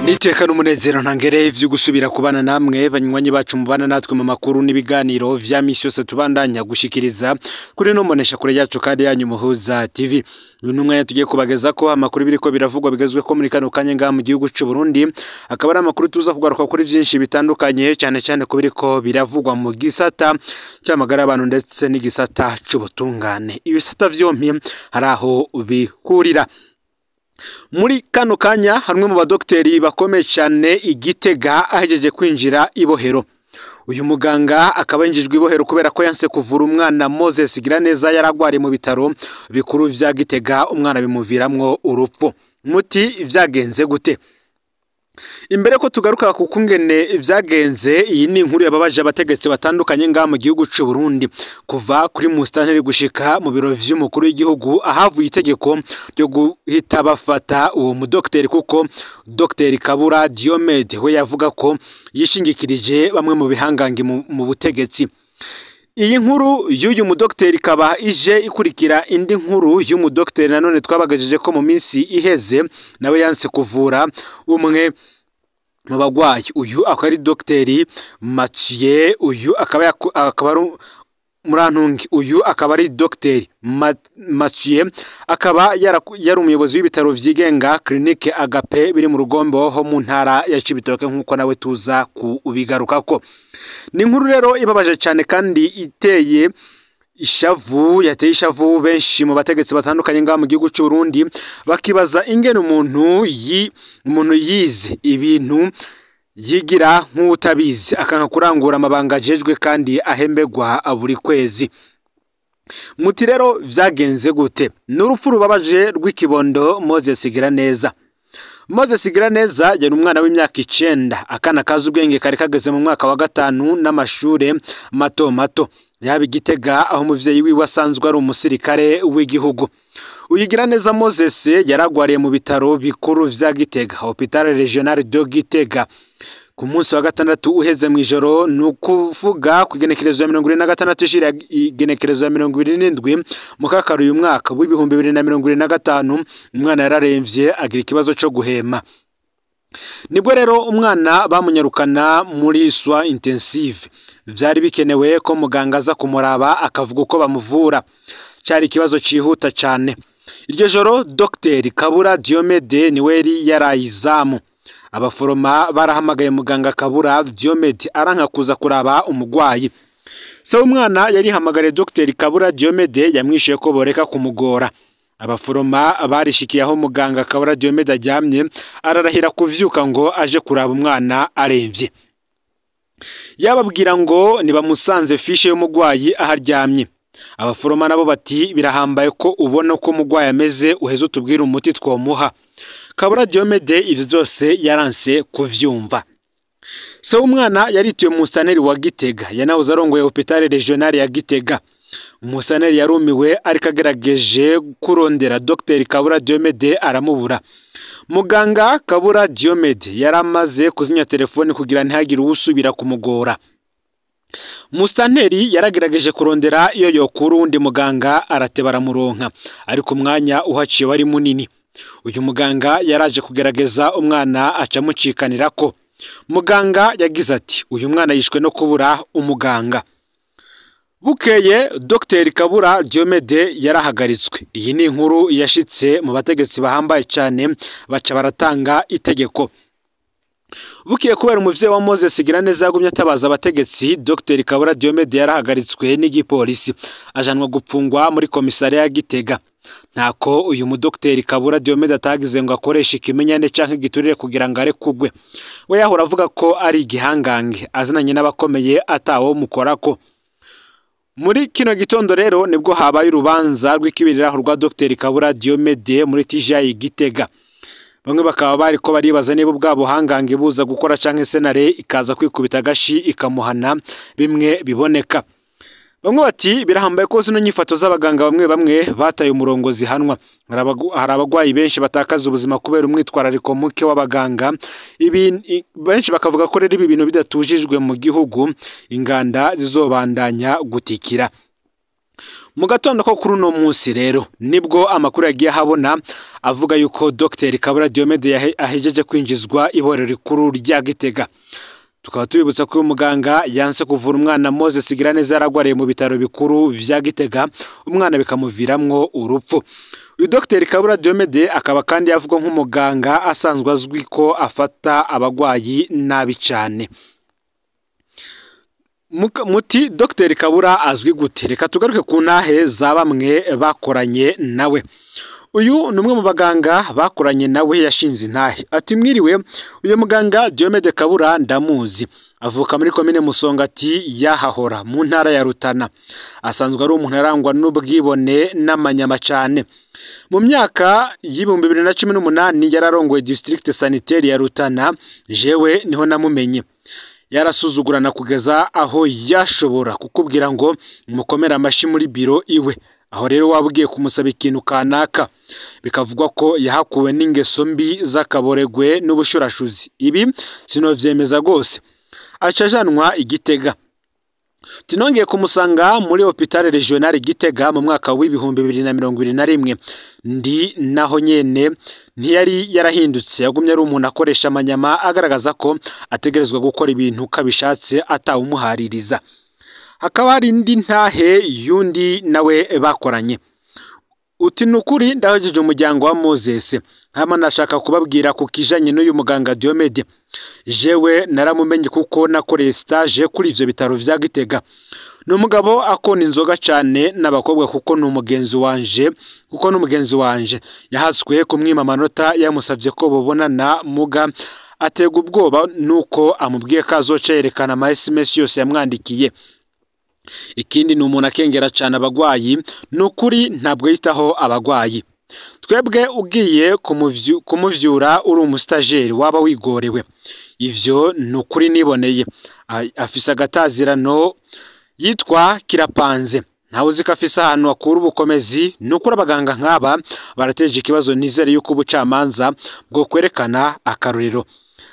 Niteka n'umunezero ntangere ivyo gusubira kubana namwe banywanyi bacu mubana natwe mu makuru n'ibiganiro vya misi yose tubandanya gushikiriza kuri no monesha kure yacu kandi yanyu Muhuza TV. Uyu numwe tugiye kubageza ko amakuru biriko biravugwa bigezwe ko muri kano kanya nga mu gihugu c'u Burundi, akaba ari amakuru tuza kugaruka kuri vyinshi bitandukanye cyane cyane ko biriko biravugwa mu gisata cy'amagara y'abantu ndetse n'igisata c'ubutungane. Ibisata vyompi haraho bihurira. Muri kano kanya hamwe mu badokteri bakomeye cyane Igitega ahejeje kwinjira ibohero. Uyu muganga akaba yinjijwe ibohero kubera ko yanse kuvura umwana Moses Giraneza yaragwariye mu bitaro bikuru vya Gitega, umwana bimuviramwo urupfu. Muti vyagenze gute? Imbere ko tugaruka ku kungene vyagenze, iyi ni inkuru yababaje abategetsi batandukanye nga mu gihugu c'u Burundi, kuva kuri mustanteri gushika mu biro vy'umukuru w'igihugu ahavuye itegeko ryo guhita bafata uwo mudokteri, kuko Dr Kabura Diomede we yavuga ko yishingikirije bamwe mu bihangange mu butegetsi. Iyi nkuru y'uyu mudokteri kaba ije ikurikira indi nkuru y'umudokteri nanone twabagajeje ko mu minsi iheze nawe yanse kuvura umwe mu bagwayi. Uyu akaba ari Dr Mathieu, uyu akaba ari Murantungi, uyu akaba ari Dr Mathieu, akaba yari umuyobozi w'ibitaro vyigenga Clinique Agape biri mu Rugombo ho mu ntara ya Cibitoke, nkuko nawe tuza kubigarukako. Ni inkuru rero ibabaje cyane kandi iteye ishavu benshi mu bategetsi batandukanye nga mu gihugu c'u Burundi bakibaza ingene umuntu yize ibintu yigira nk'utabizi akanka kurangura amabanga ajejwe kandi ahembegwa buri kwezi. Muti rero vyagenze gute? N'urupfu rubabaje rw'ikibondo Moses Giraneza. Moses Giraneza yari umwana w'imyaka 9, akana kazi ubwenge kari kageze mu mwaka wa 5 n'amashure mato. Yaba Igitega aho umuvyeyi wiwe asanzwe ari umusirikare w'igihugu. Uyu Giraneza Moses yaragwariye mu bitaro bikuru vya Gitega, Hopital Regional de Gitega, ku munsi wa 6 uheze mwijoro, nukuvuga ku igenekerezo ya 26 ishira igenekerezo ya 27 mu kakaro uyu mwaka w'ibihumbi 2025. Umwana yararemvye agira ikibazo cyo guhema. Nibwo rero umwana bamunyarukana muri soins intensive. Vyari bikenewe ko muganga aza kumuraba akavuga uko bamuvura. Cyari ikibazo cihuta cyane. Iryo joro Dr Kabura Diomede niwe yarayizamu. Abaforoma barahamagaye muganga Kabura Diomede aranka kuza kuraba umugwayi. So umwana yari hamagare Dr Kabura Diomede yamwishuye ko boreka kumugora. Abaforoma barishikiye aho muganga Kabura Diomede ajyamye, ararahira kuvyuka ngo aje kuraba umwana aremvye. Yababwira ngo nibamusanze fishe y'umugwayi aharyamye. Abaforoma nabo bati birahambaye ko ubona ko umugwayi ameze, uheze utubwira umuti twomuha. Kabura Diomede ivyo byose yaranse kuvyumva. So umwana yarituye mu mustaneri wa Gitega, yanahoze arongoye Hopital Regional ya Gitega. Umusaneri yarumiwe ariko agerageje kurondera Dr Kabura Diomede aramubura. Muganga Kabura Diomede yaramaze kuzinya telefone kugira ntihagire usubira kumugora. Mustaneri yaragerageje kurondera iyo yokuru undi muganga aratebara muronka, ariko umwanya uhaciye wari munini. Uyu muganga yaraje kugerageza umwana acamucikanirako. Muganga yagize ati uyu mwana yishwe no kubura umuganga. Bukeye Dr Kabura Diomede yarahagaritswe. Iyi ni inkuru yashitse mu bategetsi bahambaye cyane, baca baratanga itegeko. Bukeye kubera umuvyeyi wa Moses Giraneza yagumye atabaza abategetsi, Dr Kabura Diomede yarahagaritswe n'igipolisi ajanwa gupfungwa muri komisariya ya Gitega. Ntako uyu mudokteri Kabura Diomede atagize ngo akoreshe ikimenyane canke giturire kugira ngo arekugwe. We yahora avuga ko ari igihangange azinanye n'abakomeye atawo mukorako. Muri kino gitondo rero nibwo habaye urubanza rw'ikibiriraho rwa Dr Kabura Diomede muri TGI Gitega. Bamwe bakaba bari ko baribaza niba ubwabo hangange buza gukora canke senare ikaza kwikubita gashi ikamuhana bimwe biboneka. Bamwe bati birahambaye ko zino nyifato z'abaganga bamwe bataye umurongo zihanwa. Hari abagwayi benshi batakaza ubuzima kubera umwitwarariko muke w'abaganga. Benshi bakavuga ko rero ibi bintu bidatujijwe mu gihugu, inganda zizobandanya gutikira. mu gatondo ko kuri uno munsi rero nibwo amakuru yagiye habona avuga yuko Dr Kabura Diomede ahejeje kwinjizwa iborero rikuru rya Gitega. Tukaba tubibutsa ko uyu muganga yanse kuvura umwana Moses Giraneza yaragwariye mu bitaro bikuru vya Gitega, umwana bikamuviramwo urupfu. Uyu Dr Kabura Diomede akaba kandi yavuga nk'umuganga asanzwe azwi ko afata abagwayi nabi cyane. Muti Dr Kabura azwi gute? Reka tugaruke ku ntahe za bamwe bakoranye nawe. Uyu ni umwe mu baganga bakoranye nawe yashinze intahe. Ati mwiriwe, uyu muganga Diomede Kabura ndamuzi. Avuka muri komine Musongati yahahora mu ntara ya Rutana. Asanzwe ari umuntu arangwa n'ubwibone n'amanyama cyane. Mu myaka y'ibihumbi 2018 yararongoye district sanitaire ya Rutana, jewe niho namumenye. Yarasuzugurana kugeza aho yashobora kukubwira ngo mukomera amashi muri biro iwe. Aho rero wabugiye kumusaba ikintu kanaka, bikavugwa ko yahakuwe n'ingeso mbi z'akaboregwe n'ubushurashuzi. Ibi sinovyemeza gose. Acajanwa Igitega. Tinongeye kumusanga muri hôpital regional Gitega mu mwaka w'ibihumbi 2021. Ndi naho nyene ntiyari yarahindutse, yagumye ari umuntu akoresha amanyama agaragaza ko ategerezwa gukora ibintu kabishatse atawumuhaririza. Hakaba hari indi ntahe yundi nawe bakoranye. Uti nukuri ndahojeje umuryango wa Moses, hama nashaka kubabwira ku kijanye n'uyu muganga Diomede. Jewe naramumenye kuko nakoreye stage kuri ivyo bitaro vya Gitega. Ni umugabo akona inzoga cyane n'abakobwa kuko n'umugenzi wanje yahaswe kumwima amanota yamusavye ko bobonana muga atega ubwoba nuko amubwiye ko azoca yerekana ama SMS yose yamwandikiye. Ikindi ni umuntu akengera cyane abagwayi, nukuri ntabwo yitaho abagwayi. Twebwe ugiye kumuvyura uri umustajeri waba wigorewe. Ivyo nukuri niboneye. Afisa agatazirano yitwa Kirapanze. Ntawe uzi ko afisa ahantu akura ubukomezi. Nukuri abaganga nk'aba barateje ikibazo, nizere yuko ubucamanza bwo kwerekana akaruriro.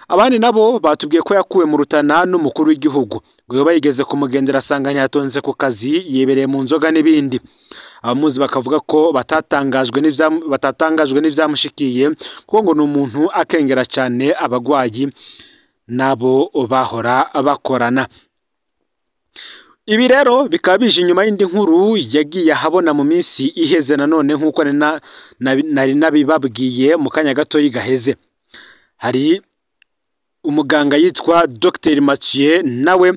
Abandi nabo batubwiye ko yakuwe mu Rutana n'umukuru w'igihugu. Ngo bayigeze kumugendera asanganya yatonze ku kazi yebereye mu nzoga n'ibindi. Abamuzi bakavuga ko batatangajwe n'ivyamushikiye kuko ngo n'umuntu akengera cyane abagwayi nabo bahora bakorana. Ibi rero bikaba bije inyuma y'indi nkuru yagiye habona mu minsi iheze nanone nk'uko nari nabibabwiye mu kanya gato yigaheze. Hari umuganga yitwa Dr Mathieu, nawe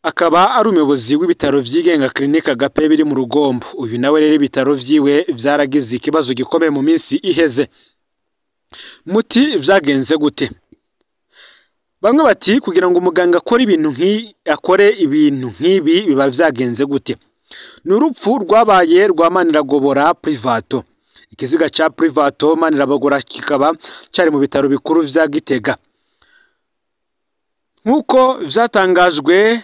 akaba ari umuyobozi w'ibitaro vyigenga Clinique Agape biri mu Rugombo. Uyu nawe rero ibitaro vyiwe vyaragize ikibazo gikomeye mu minsi iheze. Muti vyagenze gute? Bamwe bati kugira ngo umuganga akore ibintu nk'ibi biba vyagenze gute? Ni urupfu rwabaye rwa Maniragobora Privato. Ikiziga ca Privato Maniragobora kikaba cari mu bitaro bikuru vya Gitega. Nkuko vyatangajwe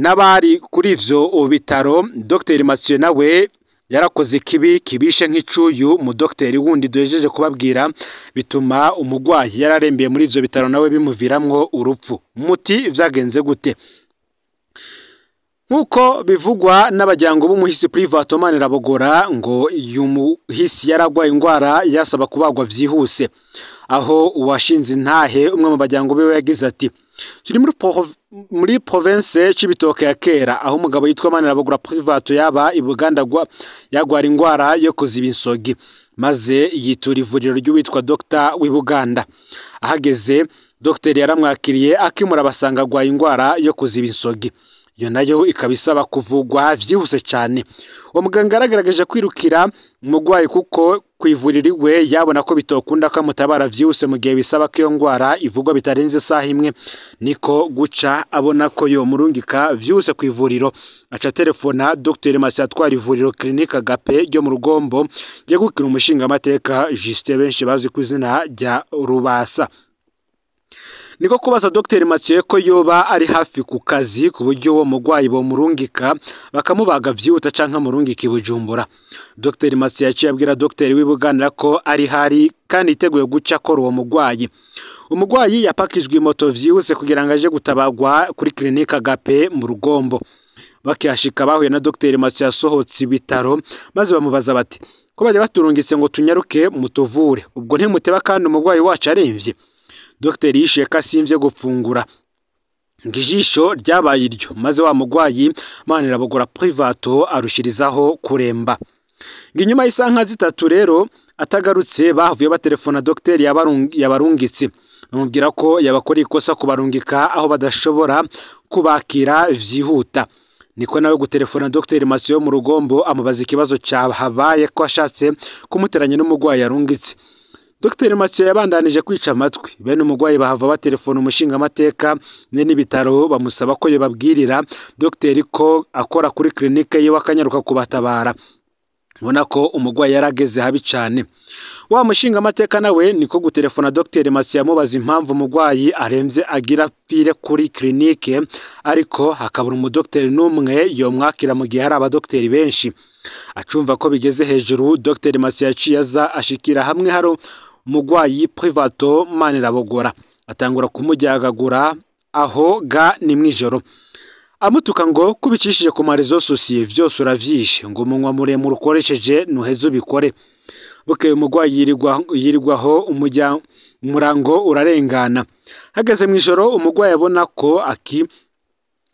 n'abari kuri ivyo bitaro, Dr Mathieu nawe yarakoze kibishe nk'icuyu mu Dr wundi duhejeje kubabwira, bituma umugwayi yararembeye muri ivyo bitaro nawe bimuviramwo urupfu. Muti vyagenze gute? Nkuko bivugwa n'abajyango b'umuhisi Privato Maniragobora ngo uyu muhisi yaragwaye ingwara yasaba kubagwa vyihuse. Aho uwashinze intahe umwe mu bajyango bewe yagize ati turi muri province Cibitoke ya kera, aho umugabo yitwa Maniragobora Privato yaba ibuganda yagwara ingwara yo kuziba insogi, maze yitura ivuriro ry'uwitwa Dr w'Ibuganda. Ahageze Dr yaramwakiriye akimura basanga agwaye ingwara yo kuziba insogi. Iyo nayo ikabisaba kuvugwa vyihuse cyane. Uwo muganga aragaragaje kwirukira umugwayi kuko kwivuririwe yabona ko bitokunda ko mutabara vyihuse mu gihe bisaba ko iyo ngwara ivugwa bitarenze saha imwe. Niko guca abona ko yo murungika vyihuse kwivuriro, aca telefona Dr Mathieu atwara ivuriro Clinique Agape ryo mu Rugombo, je gukira umushinga amateka Justin benshi bazi ku izina rya Rubasa. Niko kubaza Dr Mathieu ko yoba ari hafi ku kazi ku buryo wo mugwayi bo murungika bakamubaga vyihuta canka murungika Bujumbura. Dr Mathieu yaciye abwira Dr w'Ibuganda ko ari hari kandi iteguye guca ko uwo mugwayi. Umugwayi yapakijwe moto vyihuse kugira ngo aje gutabagwa kuri Clinique Agape mu Rugombo. bakihashika bahuye na Dr Mathieu yasohotse ibitaro maze bamubaza bati ko bajya baturungitse ngo tunyaruke mutuvure ubwo ntimuteba kandi umurwayi wacu aremvye. Dr yishuye ko asimvye gufungura ngijisho ryabaye iryo maze wa murwayi Manirabogora Privato arushirizaho kuremba. Nginyuma y'isanka zitatu rero atagarutse bavuye batelefona Dr yabarungitse bamubwira ko yabakora ikosa kubarungika aho badashobora kubakira vyihuta. Niko nawe gutelefona Dr Mathieu mu Rugombo amubaza ikibazo cyahabaye ko ashatse kumuteranya n'umurwayi yarungitse. Dr Mathieu yabandanije kwica amatwi bene umurwayi bahava batelefona umushinga amateka n'ibitaro bamusaba ko yobabwirira Dr ko akora kuri clinique ye wakanyaruka kubatabara. Ubona ko umurwayi yarageze habi cyane. Wa mushinga amateka nawe niko gutelefona Dr Mathieu amubaza impamvu umurwayi aremvye agira pire kuri clinique ariko hakabura umudokiteri n'umwe yomwakira mu gihe hari abadokiteri benshi. Acumva ko bigeze hejuru Dr Mathieu yaciye aza ashikira hamwe hari umurwayi Privato Manirabogora atangura kumujyagagura aho ga ni mwijoro amutuka ngo kubicishije ku marezo sosiye vyose uravyishe ngo umunwa muremure ukoresheje nuheze ubikore. Bukeye umurwayi yirirwaho umurango urarengana. Hageze mwijoro umurwayi abona ko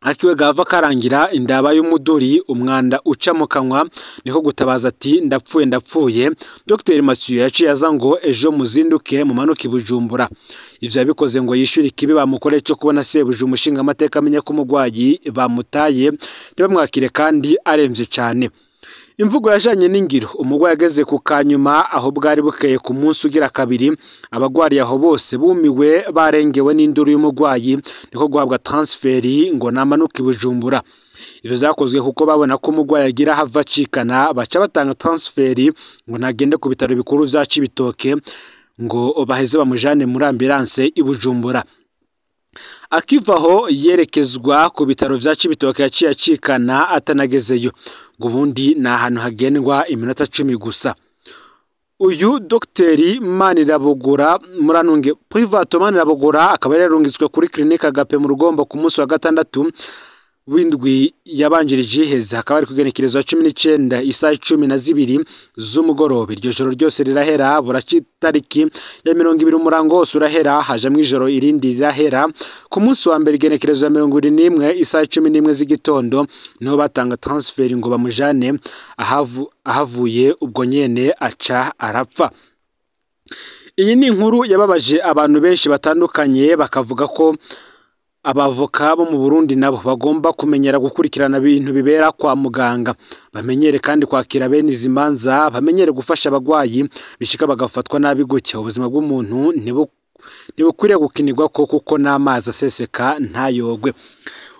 akiwe gava karangira indaba y'umuduri umwanda uca mu kanwa niko gutabaza ati ndapfuye. Dr Mathieu yaciye aza ngo ejo muzinduke mumanuke Bujumbura. Ivyo yabikoze ngo yishyure ikibi bamukoreye cyo kubona sebuje umushinga amateka amenya ko umurwayi bamutaye ntibamwakire kandi aremvye cyane. Imvugo yajanye n'ingiro umurwayi ageze ku kanyuma aho bwari bukeye ku munsi ugira kabiri abagwari aho bose bumiwe barengewe n'induru y'umurwayi niko guhabwa transferi ngo namanuke Bujumbura. Ivyo zakozwe kuko babona ko umurwayi agira hava cikana baca batanga transferi ngo nagende ku bitaro bikuru vya Cibitoke ngo baheze bamujane muri ambulance i Bujumbura. Akivaho yerekezwa ku bitaro vya Cibitoke yaciye acikana atanagezeyo ngo ubundi ni ahantu hagendwa iminota 10 gusa. Uyu Dr Manirabogora Muranunge Privato Manirabogora akaba yarungitswe kuri clinique Agape mu Rugombo ku munsi wa gatandatu windwi yabanjirije iheze akaba ari kugenekerezwa 19 isaha 12 z'umugoroba. Iryo joro ryose rirahera buracitariki ya 20 umurango wose urahera haje mu ijoro irindi rirahera ku munsi wa mbere igenekerezwa 21 isaha 11 z'igitondo niho batanga transfer ngo bamujane ahavuye ubwo nyene aca arapfa. Iyi ni inkuru yababaje abantu benshi batandukanye bakavuga ko abavoka bo mu Burundi nabo bagomba kumenyera gukurikirana ibintu bibera kwa muganga, bamenyere kandi kwakira bene izimanza, bamenyere gufasha abagwayi bishika bagafatwa nabi gutya. Ubuzima bw'umuntu ntibukwiriye gukinirwa kuko n'amazi aseseka ntayogwe.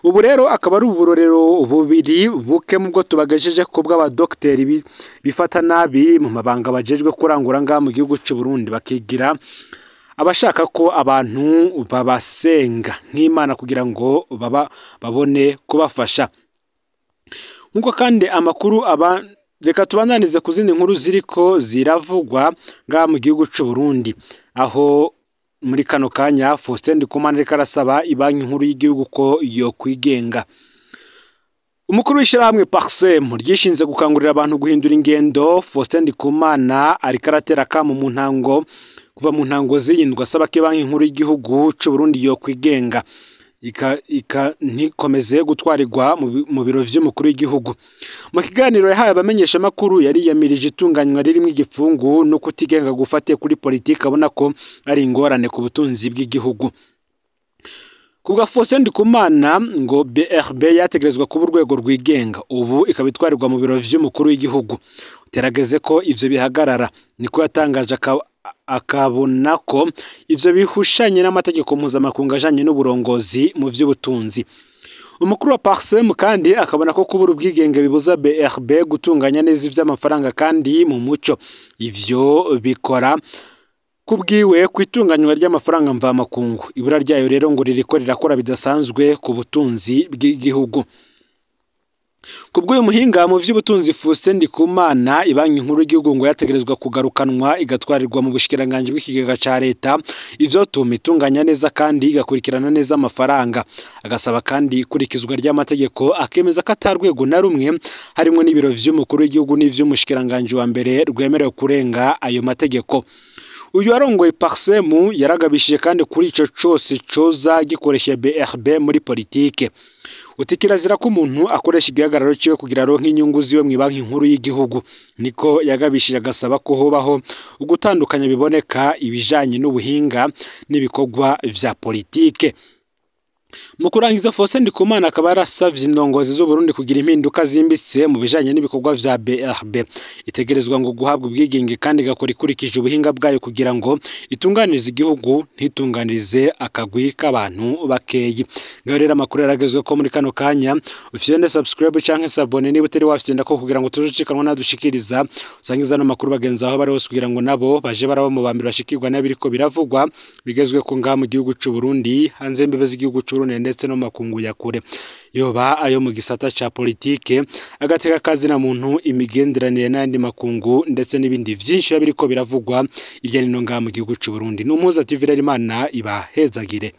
Ubu rero akaba ari uburorero bubiri buke mu bwo tubagejeje ko bw'abadokiteri bifata nabi mu mabanga bajejwe kurangura nga mu gihugu cy'u Burundi bakigira abashaka ko abantu babasenga nk'Imana kugira ngo babone kubafasha. Nkuko kandi amakuru reka tubandanize ku zindi nkuru ziriko ziravugwa nga mu gihugu cy'u Burundi aho muri kano kanya Faustin Ndikumana reka arasaba ibanki nkuru y'igihugu ko yo kwigenga. Umukuru w'ishyirahamwe Parsem ryishinze gukangurira abantu guhindura ingendo Faustin Ndikumana ariko aratera kamo mu ntango kuva mu ntango z'indwa asaba ko banki nkuru y'igihugu cy'u Burundi yo kwigenga ntikomeze gutwarirwa mu biro vy'umukuru w'igihugu. Mu kiganiro yahaye abamenyesha makuru yari yamirije itunganywa ririmo igifungu no kutigenga gufatiye kuri politiki abona ko ari ingorane ku butunzi bw'igihugu. Kubwa Faustin Ndikumana ngo BRB yategerezwa kuba urwego rwigenga ubu ikabitwarirwa mu biro vy'umukuru w'igihugu. Terageze ko ivyo bihagarara niko yatangaje akabona ko ivyo bihushanye n'amategeko mpuzamakungu ajanye n'uburongozi mu vy'ubutunzi. Umukuru wa Parsem kandi akabona ko kubura ubwigenge bibuza BRB gutunganya neza ivy'amafaranga kandi mu muco. Ivyo bikora kubwiwe kwitunganywa ry'amafaranga mvamakungu. Ibura ryayo rero ngo ririko rirakora bidasanzwe ku butunzi bw'igihugu. Kubwo uyu muhinga mu vy'ubutunzi Faustin Ndikumana, ibanki nkuru y'igihugu ngo yategerezwa kugarukanwa igatwarirwa mu bushikiranganje bw'ikigega ca leta, ivyotuma itunganya neza kandi igakurikirana neza amafaranga. Agasaba kandi ikurikizwa ry'amategeko, akemeza ko atarwego na rumwe harimwo n'ibiro vy'umukuru w'igihugu n'ivy'umushikiranganje wa mbere rwemerewe kurenga ayo mategeko. Uyu arongoye Parsemu yaragabishije kandi kuri ico cose coza gikoresha BRB muri politike. Kirazira ko umuntu akoresha igihagararo ciwe kugira aronke inyungu ziwe mu banki nkuru y'igihugu. Niko yagabishije, agasaba ko hobaho ugutandukanya biboneka ibijanye n'ubuhinga n'ibikorwa vya politike. Mu kurangiza, Faustin Ndikumana akaba yarasavye indongozi z'u Burundi kugira impinduka zimbitse mu bijanye n'ibikorwa vya BRB. Itegerezwa ngo guhabwa ubwigenge kandi igakora ikurikije ubuhinga bwayo kugira ngo itunganirize igihugu, ntitunganirize akagwi k'abantu bakeyi. Ngaho rero amakuru yaragezwe ko muri kano kanya, ufyende subscribe canke s'abone niba utari wafyenda ko kugira ngo tuzocikanwa nadushikiriza, usangiza no makuru bagenzi aho bari hose kugira ngo nabo baje baraba mu bambere bashikirwa n'abiriko biravugwa bigezwe ko ngaha mu gihugu c'u Burundi, hanze imbibe z'igihugu c'u Burundi ndetse no makungu ya kure, yoba ayo mu gisata ca politike, agateka kazi na muntu, imigenderanire n'andi makungu ndetse n'ibindi vyinshi biriko biravugwa irya nino ngaha mu gihugu c'u Burundi. N'umuhuza TV Imana ibahezagire.